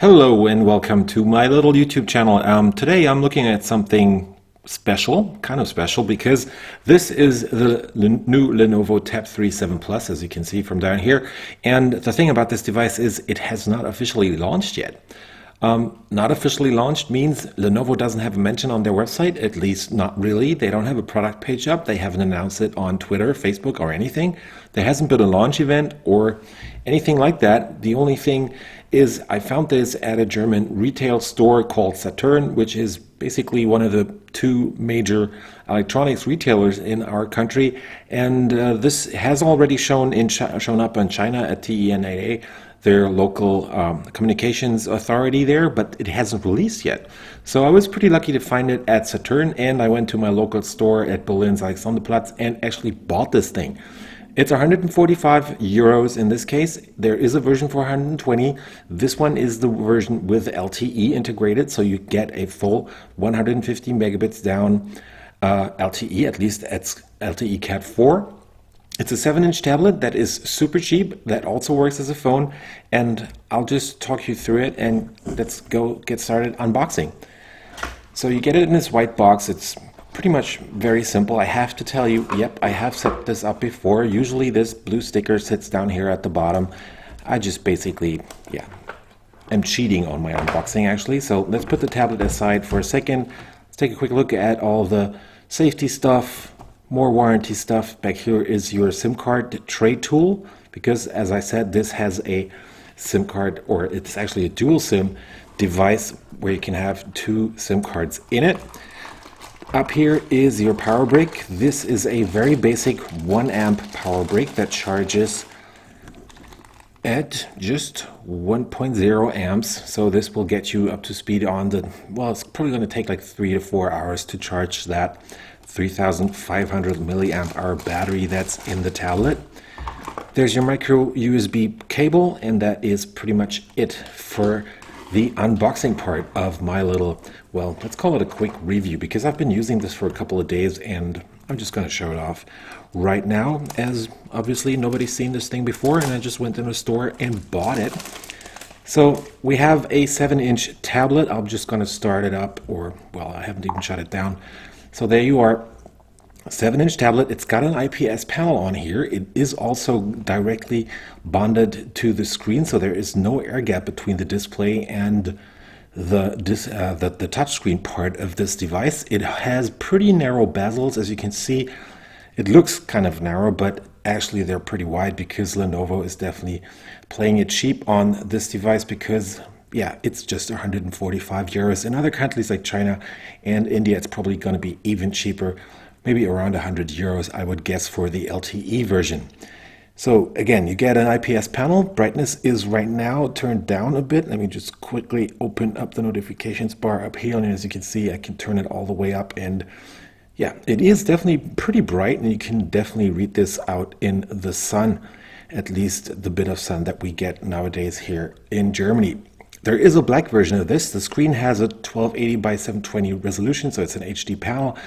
Hello and welcome to my little YouTube channel. Today I'm looking at something special, kind of special, because this is the new Lenovo Tab3 7 Plus, as you can see from down here. And the thing about this device is it has not officially launched yet. Not officially launched means Lenovo doesn't have a mention on their website, at least not really. They don't have a product page up. They haven't announced it on Twitter, Facebook, or anything. There hasn't been a launch event or anything like that. The only thing is I found this at a German retail store called Saturn, which is basically one of the two major electronics retailers in our country. And this has already shown up in China at TENAA, their local communications authority there, but it hasn't released yet. So I was pretty lucky to find it at Saturn, and I went to my local store at Berlin's Alexanderplatz and actually bought this thing. It's 145 euros in this case. There is a version for 120. This one is the version with LTE integrated, so you get a full 150 megabits down LTE, at least it's LTE Cat 4. It's a 7-inch tablet that is super cheap, that also works as a phone, and I'll just talk you through it and let's go get started unboxing. So you get it in this white box. It's pretty much very simple. I have to tell you, yep, I have set this up before. Usually this blue sticker sits down here at the bottom. I just basically, am cheating on my unboxing actually. So let's put the tablet aside for a second. Let's take a quick look at all the safety stuff. More warranty stuff. Back here is your SIM card tray tool, because as I said, this has a SIM card, or it's actually a dual SIM device where you can have two SIM cards in it. Up here is your power brick. This is a very basic 1 amp power brick that charges at just 1.0 amps. So this will get you up to speed on the, well, it's probably going to take like 3 to 4 hours to charge that 3,500 milliamp hour battery that's in the tablet. There's your micro USB cable, and that is pretty much it for the unboxing part of my little, well, let's call it a quick review, because I've been using this for a couple of days and I'm just going to show it off right now, as obviously nobody's seen this thing before and I just went in a store and bought it. So we have a 7-inch tablet. I'm just going to start it up, or, well, I haven't even shut it down. So there you are, a 7-inch tablet. It's got an IPS panel on here. It is also directly bonded to the screen, so there is no air gap between the display and the touchscreen part of this device. It has pretty narrow bezels, as you can see. It looks kind of narrow, but actually they're pretty wide, because Lenovo is definitely playing it cheap on this device, because yeah, it's just 145 euros. In other countries like China and India, it's probably going to be even cheaper, maybe around 100 euros, I would guess, for the LTE version. So again, you get an IPS panel. Brightness is right now turned down a bit. Let me just quickly open up the notifications bar up here, and as you can see, I can turn it all the way up, and yeah, it is definitely pretty bright, and you can definitely read this out in the sun, at least the bit of sun that we get nowadays here in Germany. There is a black version of this. The screen has a 1280 by 720 resolution, so it's an HD panel.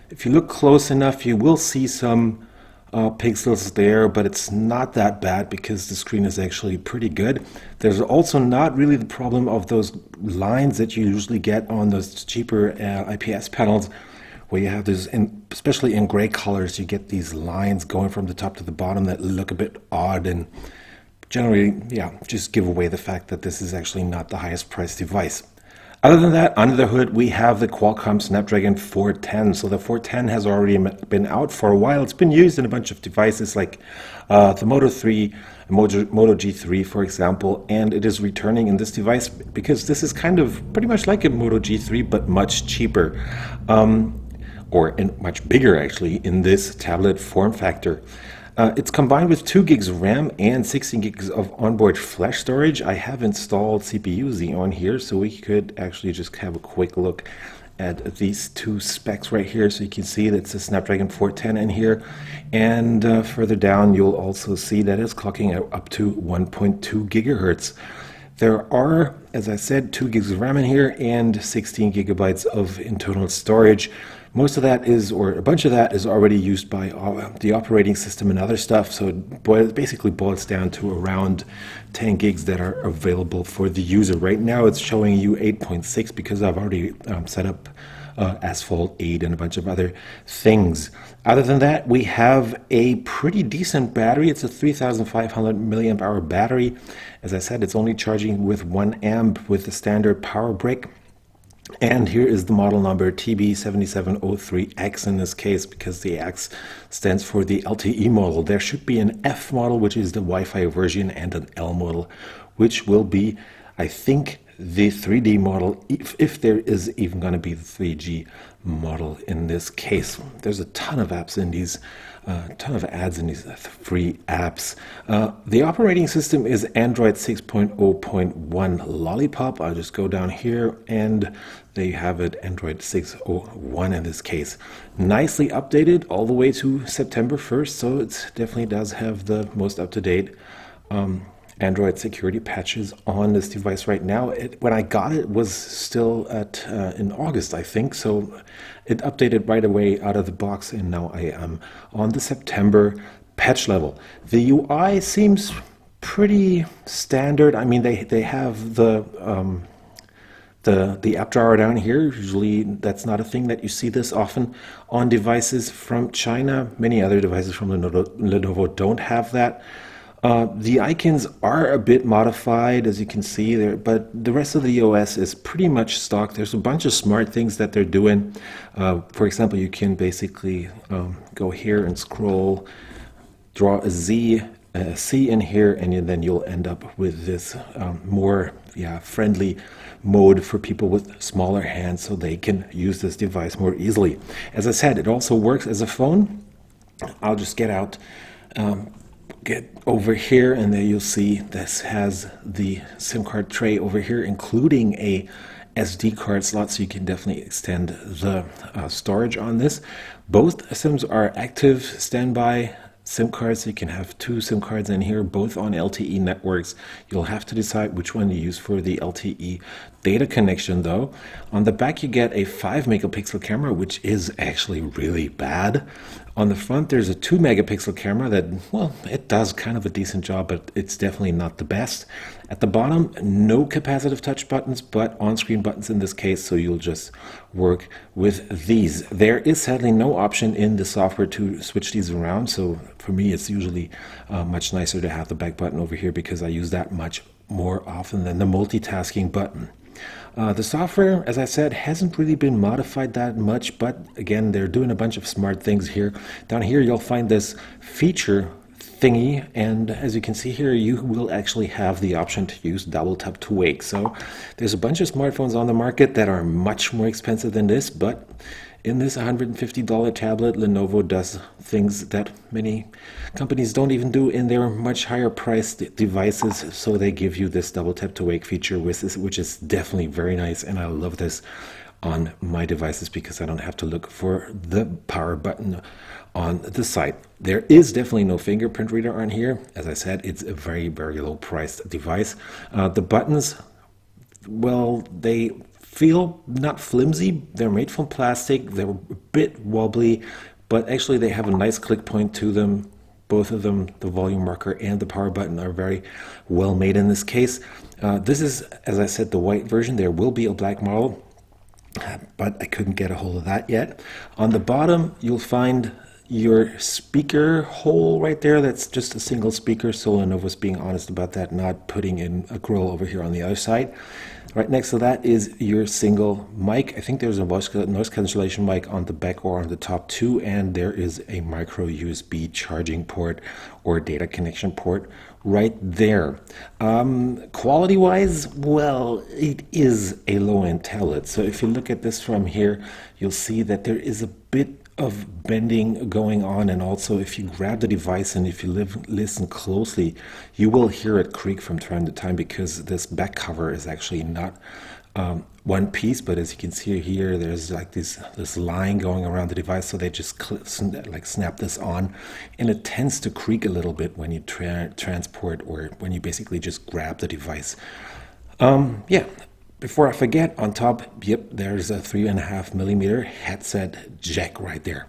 If you look close enough, you will see some pixels there, but it's not that bad because the screen is actually pretty good. There's also not really the problem of those lines that you usually get on those cheaper IPS panels, where you have this, especially in gray colors, you get these lines going from the top to the bottom that look a bit odd, and generally, just give away the fact that this is actually not the highest priced device. Other than that, under the hood, we have the Qualcomm Snapdragon 410. So the 410 has already been out for a while. It's been used in a bunch of devices like the Moto 3, Moto G3, for example, and it is returning in this device because this is kind of pretty much like a Moto G3, but much cheaper, or much bigger actually, in this tablet form factor. It's combined with 2 gigs of RAM and 16 gigs of onboard flash storage. I have installed CPU-Z on here, so we could actually just have a quick look at these two specs right here. So you can see that it's a Snapdragon 410 in here, and further down you'll also see that it's clocking up to 1.2 gigahertz. There are, as I said, 2 gigs of RAM in here and 16 gigabytes of internal storage. Most of that is, or a bunch of that is already used by the operating system and other stuff. So it basically boils down to around 10 gigs that are available for the user. Right now it's showing you 8.6 because I've already set up Asphalt 8 and a bunch of other things. Other than that, we have a pretty decent battery. It's a 3,500 milliamp hour battery. As I said, it's only charging with 1 amp with the standard power brick. And here is the model number TB7703X in this case, because the X stands for the LTE model. There should be an F model, which is the Wi-Fi version, and an L model, which will be, I think, the 3D model, if there is even going to be the 3G model in this case. There's a ton of apps in these, ton of ads in these free apps. The operating system is Android 6.0.1 Lollipop. I'll just go down here and there you have it, Android 6.0.1 in this case. Nicely updated all the way to September 1st, so it definitely does have the most up-to-date Android security patches on this device right now. When I got it, was still at in August, I think, so it updated right away out of the box, and now I am on the September patch level. The UI seems pretty standard. I mean, they have the app drawer down here. Usually that's not a thing that you see this often on devices from China. Many other devices from Lenovo don't have that. The icons are a bit modified, as you can see there, but the rest of the OS is pretty much stock. There's a bunch of smart things that they're doing. For example, you can basically go here and scroll, draw a Z, a C in here, and then you'll end up with this more friendly mode for people with smaller hands so they can use this device more easily. As I said, it also works as a phone. I'll just get out, get over here, and there you'll see this has the SIM card tray over here, including a SD card slot, so you can definitely extend the storage on this. Both SIMs are active standby SIM cards, so you can have 2 SIM cards in here, both on LTE networks. You'll have to decide which one to use for the LTE data connection though. On the back you get a 5 megapixel camera, which is actually really bad. On the front there's a 2 megapixel camera that, well, it does kind of a decent job, but it's definitely not the best. At the bottom, no capacitive touch buttons, but on-screen buttons in this case, so you'll just work with these. There is sadly no option in the software to switch these around, so for me it's usually much nicer to have the back button over here because I use that much more often than the multitasking button. The software, as I said, hasn't really been modified that much, but again, they're doing a bunch of smart things here. Down here, you'll find this feature thingy, and as you can see here, you will actually have the option to use double tap to wake. So there's a bunch of smartphones on the market that are much more expensive than this, but in this $150 tablet, Lenovo does things that many companies don't even do in their much higher priced devices. So they give you this double tap to wake feature, which is definitely very nice. And I love this on my devices because I don't have to look for the power button on the side. There is definitely no fingerprint reader on here. As I said, it's a very, very low priced device. The buttons, well, they feel not flimsy. They're made from plastic. They're a bit wobbly, but actually they have a nice click point to them. Both of them, the volume marker and the power button, are very well made in this case. This is, as I said, the white version. There will be a black model, but I couldn't get a hold of that yet. On the bottom, you'll find your speaker hole right there. That's just a single speaker, so Lenovo's being honest about that, not putting in a grill over here on the other side. Right next to that is your single mic. I think there's a noise cancellation mic on the back or on the top too, and there is a micro USB charging port or data connection port right there. Quality wise, well, it is a low-end tablet. So if you look at this from here, you'll see that there is a bit of bending going on, and also if you grab the device and if you listen closely, you will hear it creak from time to time because this back cover is actually not one piece, but as you can see here, there's like this line going around the device, so they just snap this on, and it tends to creak a little bit when you transport or when you basically just grab the device. Yeah, Before I forget, on top, yep, there's a 3.5 millimeter headset jack right there.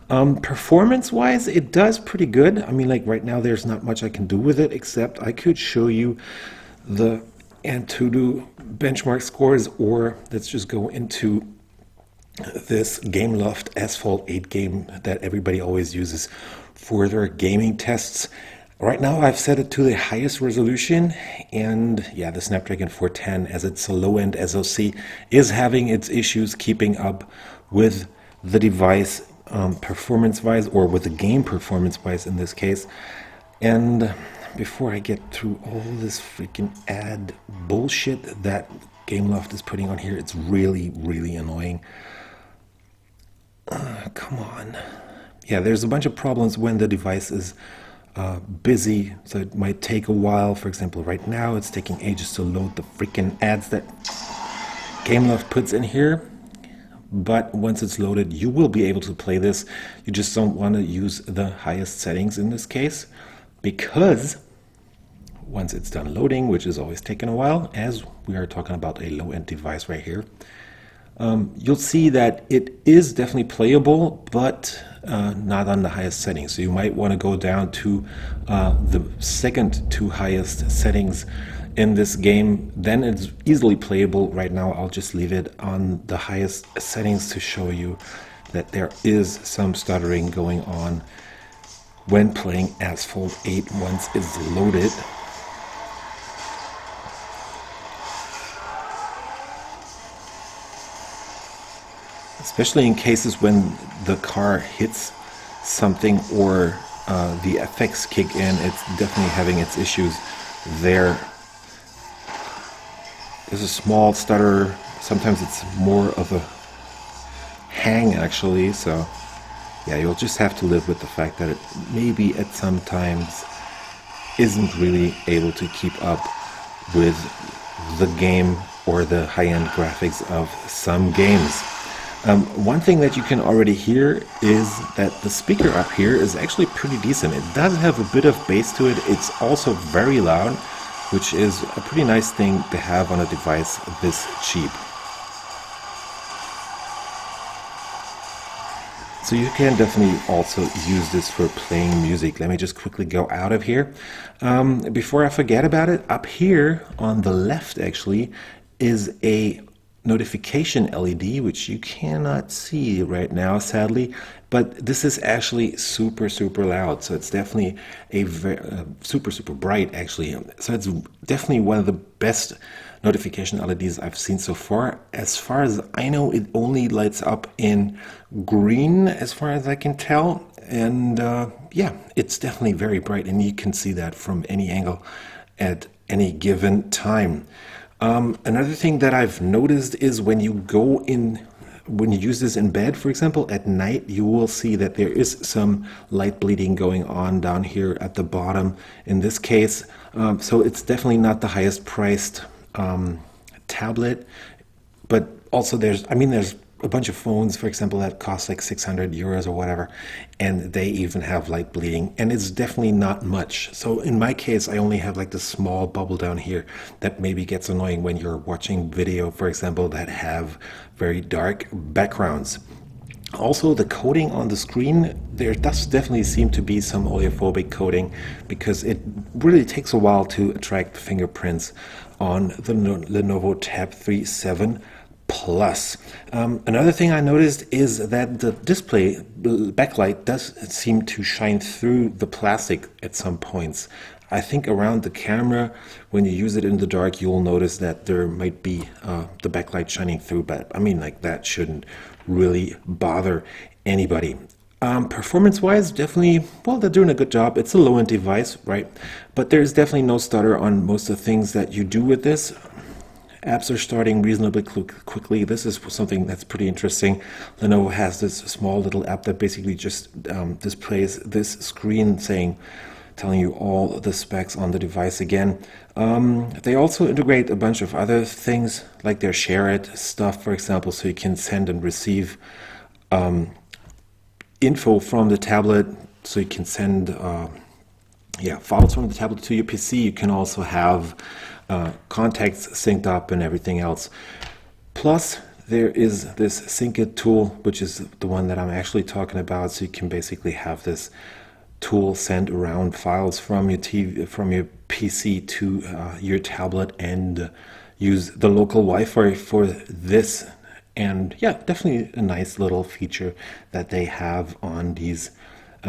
Performance-wise, it does pretty good. I mean, like right now, there's not much I can do with it, except I could show you the Antutu benchmark scores, or let's just go into this GameLoft Asphalt 8 game that everybody always uses for their gaming tests. Right now I've set it to the highest resolution, and yeah, the Snapdragon 410, as it's a low-end SoC, is having its issues keeping up with the device performance-wise, or with the game performance-wise in this case. And before I get through all this freaking ad bullshit that GameLoft is putting on here, it's really, really annoying. Come on. Yeah, there's a bunch of problems when the device is busy, so it might take a while. For example, right now it's taking ages to load the freaking ads that GameLoft puts in here. But once it's loaded, you will be able to play this. You just don't want to use the highest settings in this case, because once it's done loading, which is always taking a while, as we are talking about a low-end device right here, you'll see that it is definitely playable, but not on the highest settings. So you might want to go down to the second to highest settings in this game. Then it's easily playable. Right now I'll just leave it on the highest settings to show you that there is some stuttering going on when playing Asphalt 8 once it's loaded. Especially in cases when the car hits something or the effects kick in, it's definitely having its issues there. There's a small stutter. Sometimes it's more of a hang, actually. So yeah, you'll just have to live with the fact that it maybe at some times isn't really able to keep up with the game or the high-end graphics of some games. One thing that you can already hear is that the speaker up here is actually pretty decent. It does have a bit of bass to it. It's also very loud, which is a pretty nice thing to have on a device this cheap. So you can definitely also use this for playing music. Let me just quickly go out of here. Before I forget about it, up here on the left actually is a notification LED, which you cannot see right now, sadly, but this is actually super, super loud. So it's definitely a very, super, super bright, actually. So it's definitely one of the best notification LEDs I've seen so far. As far as I know, it only lights up in green, as far as I can tell. And yeah, it's definitely very bright, and you can see that from any angle at any given time. Another thing that I've noticed is when you use this in bed, for example, at night, you will see that there is some light bleeding going on down here at the bottom in this case. So it's definitely not the highest priced tablet, but also there's a bunch of phones, for example, that cost like 600 euros or whatever, and they even have light bleeding, and it's definitely not much. So in my case, I only have like this small bubble down here that maybe gets annoying when you're watching video, for example, that have very dark backgrounds. Also, the coating on the screen, there does definitely seem to be some oleophobic coating, because it really takes a while to attract fingerprints on the Lenovo Tab3 7 Plus. Another thing I noticed is that the display, the backlight, does seem to shine through the plastic at some points. I think around the camera, when you use it in the dark, you'll notice that there might be the backlight shining through, but I mean, like, that shouldn't really bother anybody. Performance-wise, definitely, well, they're doing a good job. It's a low-end device, right? But there's definitely no stutter on most of the things that you do with this. Apps are starting reasonably quickly. This is something that's pretty interesting. Lenovo has this small little app that basically just displays this screen telling you all the specs on the device again. They also integrate a bunch of other things, like their Share It stuff, for example, so you can send and receive info from the tablet, so you can send files from the tablet to your PC. You can also have contacts synced up and everything else. Plus, there is this sync it tool, which is the one that I'm actually talking about. So you can basically have this tool send around files from your TV, from your PC to your tablet, and use the local Wi-Fi for this. And yeah, definitely a nice little feature that they have on these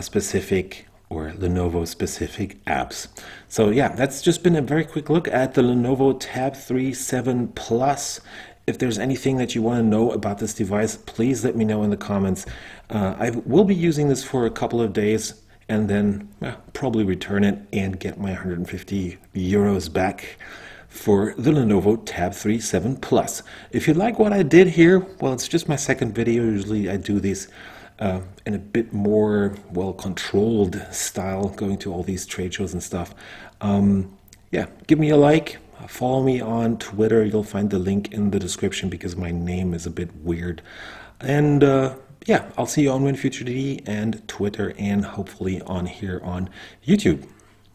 specific or Lenovo specific apps. So yeah, that's just been a very quick look at the Lenovo Tab3 7 Plus. If there's anything that you want to know about this device, please let me know in the comments. I will be using this for a couple of days and then probably return it and get my 150 euros back for the Lenovo Tab3 7 Plus. If you like what I did here, well, it's just my second video. Usually I do these in a bit more well-controlled style, going to all these trade shows and stuff. Yeah, give me a like. Follow me on Twitter. You'll find the link in the description because my name is a bit weird. And yeah, I'll see you on WinFutureD and Twitter, and hopefully on here on YouTube.